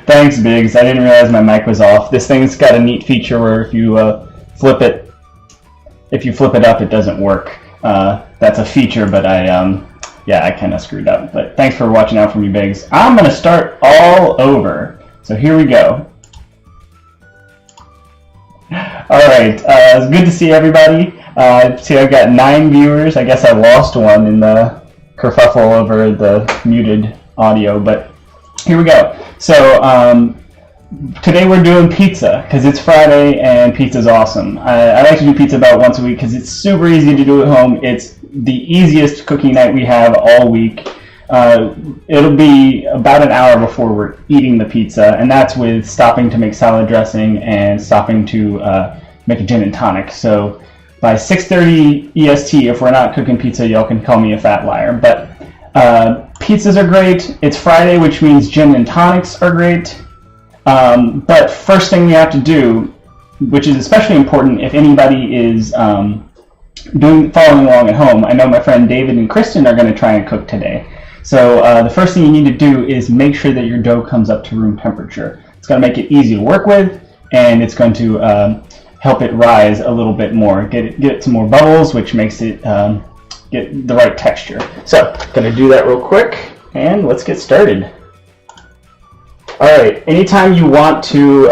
Thanks, Biggs. I didn't realize my mic was off. This thing's got a neat feature where if you flip it up, it doesn't work. That's a feature, but I kind of screwed up. But thanks for watching out for me, Biggs. I'm gonna start all over. So here we go. All right, it's good to see everybody. See, I've got 9 viewers. I guess I lost one in the kerfuffle over the muted audio, but here we go. So today we're doing pizza because it's Friday and pizza's awesome. I like to do pizza about once a week because it's super easy to do at home. It's the easiest cooking night we have all week. It'll be about an hour before we're eating the pizza, and that's with stopping to make salad dressing and stopping to make a gin and tonic. So by 6:30 EST, if we're not cooking pizza, y'all can call me a fat liar. But pizzas are great. It's Friday, which means gin and tonics are great. But first thing we have to do, which is especially important if anybody is following along at home. I know my friend David and Kristen are going to try and cook today. So the first thing you need to do is make sure that your dough comes up to room temperature. It's going to make it easy to work with, and it's going to help it rise a little bit more. Get it some more bubbles, which makes it get the right texture. So I'm going to do that real quick, and let's get started. All right. Anytime you want to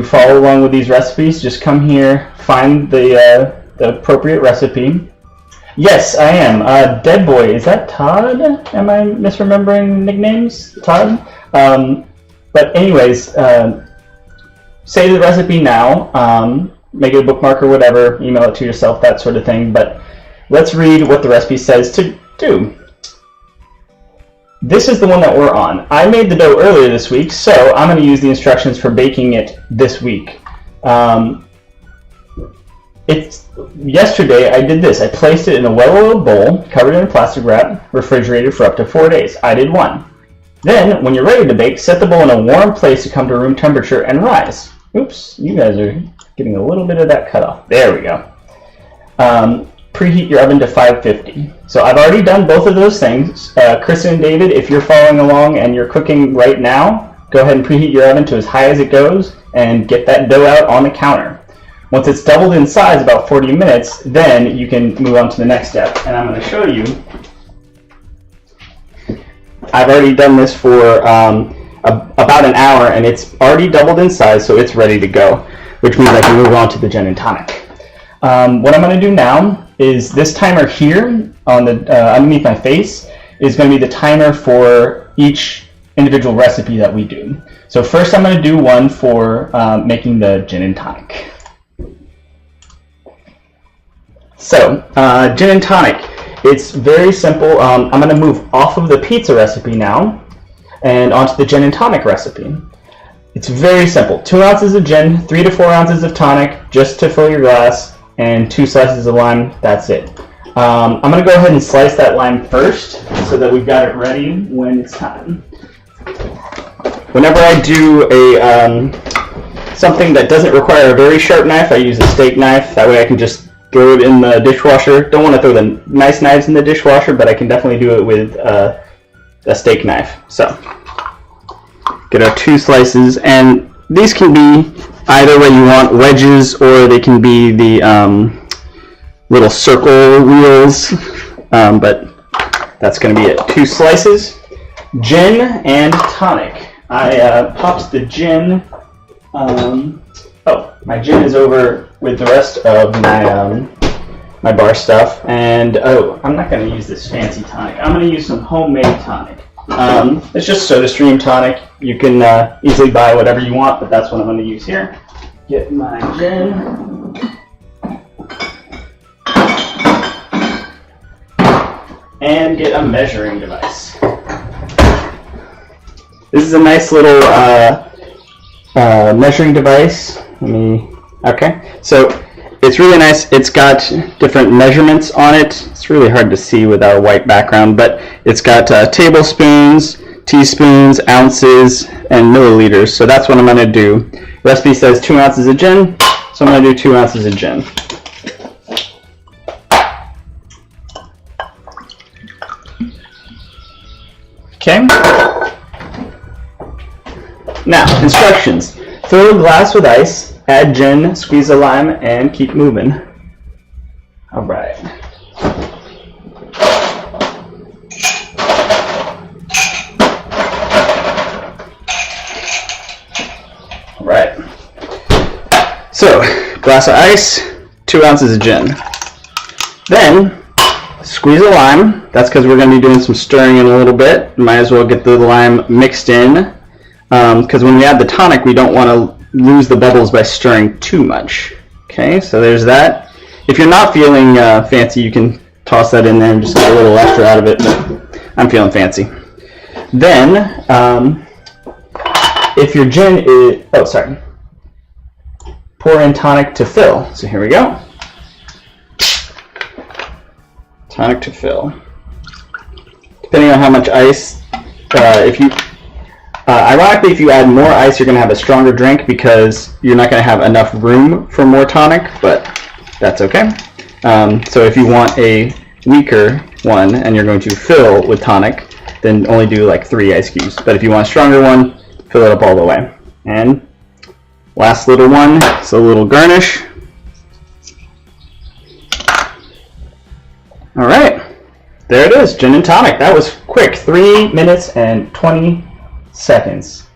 follow along with these recipes, just come here, find the appropriate recipe. Yes, I am. Dead Boy, is that Todd? Am I misremembering nicknames? Todd? But anyways, say the recipe now, make it a bookmark or whatever, email it to yourself, that sort of thing. But let's read what the recipe says to do. This is the one that we're on. I made the dough earlier this week, so I'm going to use the instructions for baking it this week. Yesterday I did this. I placed it in a well-oiled bowl, covered in plastic wrap, refrigerated for up to 4 days. I did 1. Then, when you're ready to bake, set the bowl in a warm place to come to room temperature and rise. Oops, you guys are getting a little bit of that cut off. There we go. Preheat your oven to 550. So I've already done both of those things. Kristen and David, if you're following along and you're cooking right now, go ahead and preheat your oven to as high as it goes and get that dough out on the counter. Once it's doubled in size, about 40 minutes, then you can move on to the next step. And I'm going to show you. I've already done this for about an hour, and it's already doubled in size, so it's ready to go, which means I can move on to the gin and tonic. What I'm going to do now is this timer here on the underneath my face is going to be the timer for each individual recipe that we do. So first I'm going to do one for making the gin and tonic. So, gin and tonic, it's very simple. I'm going to move off of the pizza recipe now and onto the gin and tonic recipe. It's very simple. 2 ounces of gin, 3 to 4 ounces of tonic, just to fill your glass, and 2 slices of lime, that's it. I'm going to go ahead and slice that lime first so that we've got it ready when it's time. Whenever I do something that doesn't require a very sharp knife, I use a steak knife. That way I can just throw it in the dishwasher. Don't want to throw the nice knives in the dishwasher, but I can definitely do it with a steak knife. So, get our 2 slices, and these can be either way you want, wedges, or they can be the little circle wheels, but that's going to be it. 2 slices, gin and tonic. I popped the gin. My gin is over with the rest of my bar stuff, and I'm not going to use this fancy tonic. I'm going to use some homemade tonic. It's just SodaStream tonic. You can easily buy whatever you want, but that's what I'm going to use here. Get my gin. And get a measuring device. This is a nice little measuring device. Okay, so it's really nice. It's got different measurements on it. It's really hard to see with our white background, but it's got tablespoons, teaspoons, ounces, and milliliters. So that's what I'm going to do. The recipe says 2 ounces of gin, so I'm going to do 2 ounces of gin. Okay. Now, instructions. Fill a glass with ice, add gin, squeeze a lime, and keep moving. All right. All right. So, glass of ice, 2 ounces of gin. Then, squeeze a lime. That's because we're going to be doing some stirring in a little bit. Might as well get the lime mixed in. Because when we add the tonic, we don't want to lose the bubbles by stirring too much. Okay, so there's that. If you're not feeling fancy, you can toss that in there and just get a little extra out of it, but I'm feeling fancy. Then, if your gin is, pour in tonic to fill. So here we go. Tonic to fill. Depending on how much ice, ironically, if you add more ice, you're going to have a stronger drink because you're not going to have enough room for more tonic, but that's okay. So if you want a weaker one and you're going to fill with tonic, then only do like 3 ice cubes. But if you want a stronger one, fill it up all the way. And last little one, it's a little garnish. All right, there it is, gin and tonic. That was quick, 3 minutes and 20 seconds.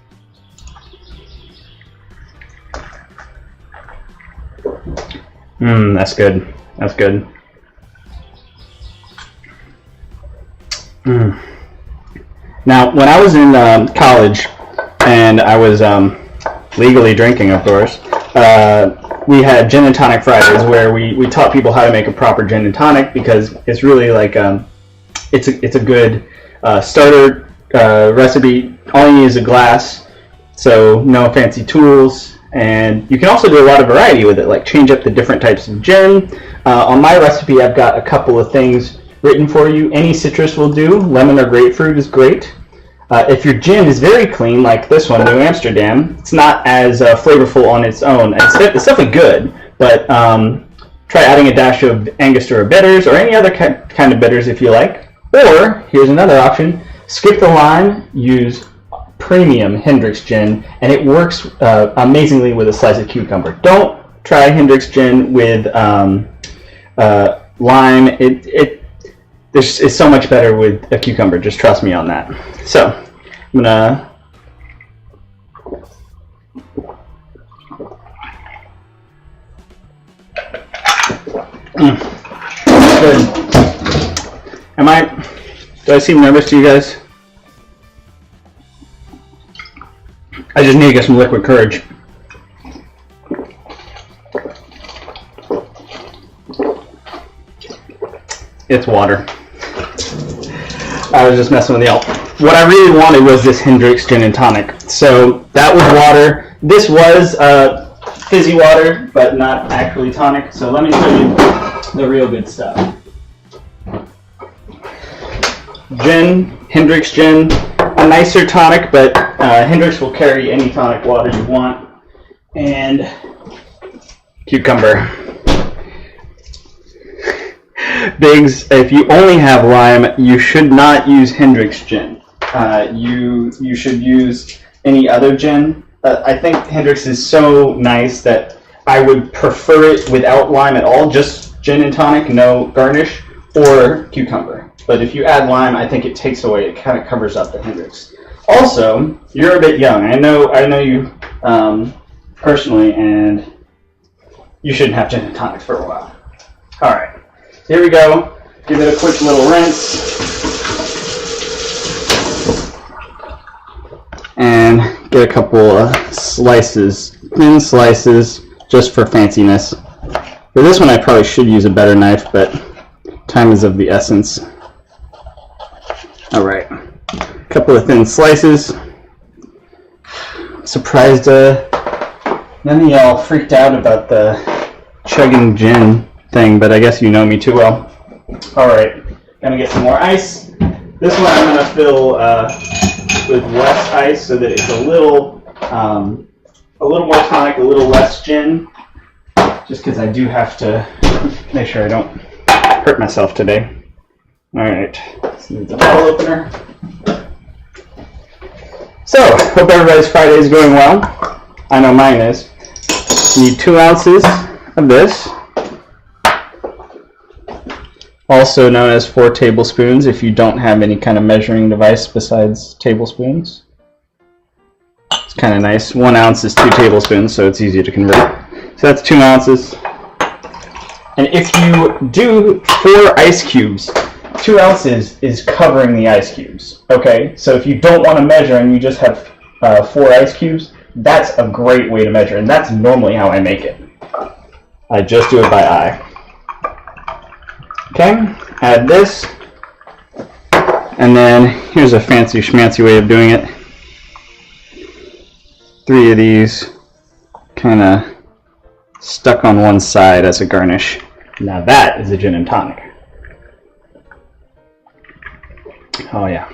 That's good. That's good. Now, when I was in college, and I was legally drinking, of course, we had gin and tonic Fridays where we taught people how to make a proper gin and tonic, because it's really like it's a good starter recipe. All you need is a glass, so no fancy tools, and you can also do a lot of variety with it, like change up the different types of gin. On my recipe, I've got a couple of things written for you. Any citrus will do. Lemon or grapefruit is great. If your gin is very clean, like this one, New Amsterdam, it's not as flavorful on its own. It's definitely good, but try adding a dash of Angostura bitters or any other kind of bitters if you like. Or, here's another option, skip the lime, use premium Hendrick's gin, and it works amazingly with a slice of cucumber. Don't try Hendrick's gin with lime. It's so much better with a cucumber, just trust me on that. So, I'm gonna good. Do I seem nervous to you guys? I just need to get some liquid courage. It's water. I was just messing with y'all. What I really wanted was this Hendrick's gin and tonic. So that was water. This was fizzy water, but not actually tonic. So let me show you the real good stuff. Gin, Hendrick's gin, a nicer tonic, but Hendrick's will carry any tonic water you want. And cucumber. Biggs, if you only have lime, you should not use Hendrick's gin. You should use any other gin. I think Hendrick's is so nice that I would prefer it without lime at all, just gin and tonic, no garnish, or cucumber. But if you add lime, I think it takes away, it kind of covers up the Hendrick's. Also, you're a bit young. I know you personally, and you shouldn't have gin and tonic for a while. All right. Here we go. Give it a quick little rinse. And get a couple of slices, thin slices, just for fanciness. For this one, I probably should use a better knife, but time is of the essence. All right. A couple of thin slices. Surprised none of y'all freaked out about the chugging gin thing, but I guess you know me too well. All right, gonna get some more ice. This one I'm gonna fill with less ice so that it's a little more tonic, a little less gin, just because I do have to make sure I don't hurt myself today. All right, let's move the bottle opener. So, hope everybody's Friday is going well. I know mine is. You need 2 ounces of this, also known as 4 tablespoons if you don't have any kind of measuring device besides tablespoons. It's kind of nice. 1 ounce is 2 tablespoons, so it's easy to convert. So that's 2 ounces. And if you do 4 ice cubes, 2 ounces is covering the ice cubes. Okay, so if you don't want to measure and you just have 4 ice cubes, that's a great way to measure, and that's normally how I make it. I just do it by eye. Okay, add this, and then here's a fancy schmancy way of doing it. 3 of these kind of stuck on one side as a garnish. Now that is a gin and tonic. Oh yeah,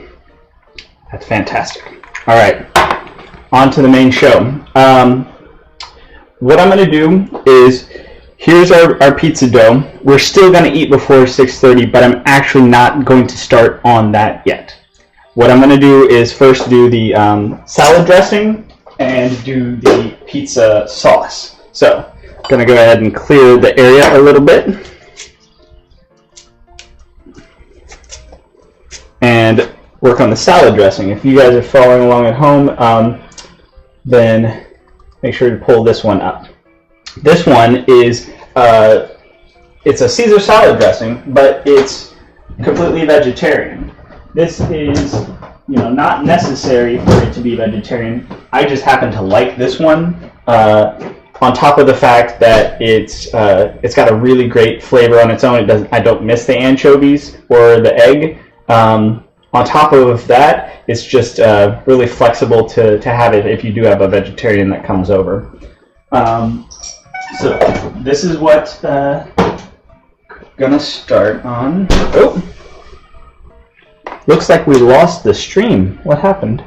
that's fantastic. All right, on to the main show. What I'm going to do is, here's our pizza dough. We're still going to eat before 6:30, but I'm actually not going to start on that yet. What I'm going to do is first do the salad dressing and do the pizza sauce. So I'm going to go ahead and clear the area a little bit. And work on the salad dressing. If you guys are following along at home, then make sure to pull this one up. This one is, it's a Caesar salad dressing, but it's completely vegetarian. This is, not necessary for it to be vegetarian. I just happen to like this one, on top of the fact that it's got a really great flavor on its own. I don't miss the anchovies or the egg. On top of that, it's just really flexible to have it if you do have a vegetarian that comes over. So this is what gonna start on. Oh, looks like we lost the stream. What happened?